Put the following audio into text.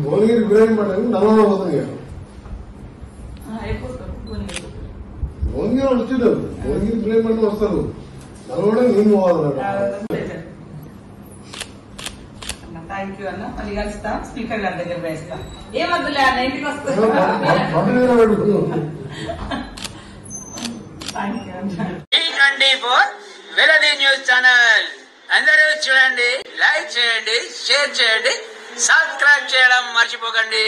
భువనగిరి బిర్యానీ పడ్డానికి నల్గొండ పోతుంది కదా. భువనగిరి వచ్చేటప్పుడు భువనగిరి బిర్యానీ పడ్డ వస్తారు, నల్గొండ నేను పోవాలన్నాడు. థ్యాంక్ యూ అన్న. మళ్ళీ కలుస్తాం. స్పీకర్ గారి దగ్గర వేస్తాం. ఏమద్దులే అన్న, ఇంటికి వస్తాం. వెలది న్యూస్ ఛానల్ అందరూ చూడండి, లైక్ చేయండి, షేర్ చేయండి, సబ్స్క్రైబ్ చేయడం మర్చిపోకండి.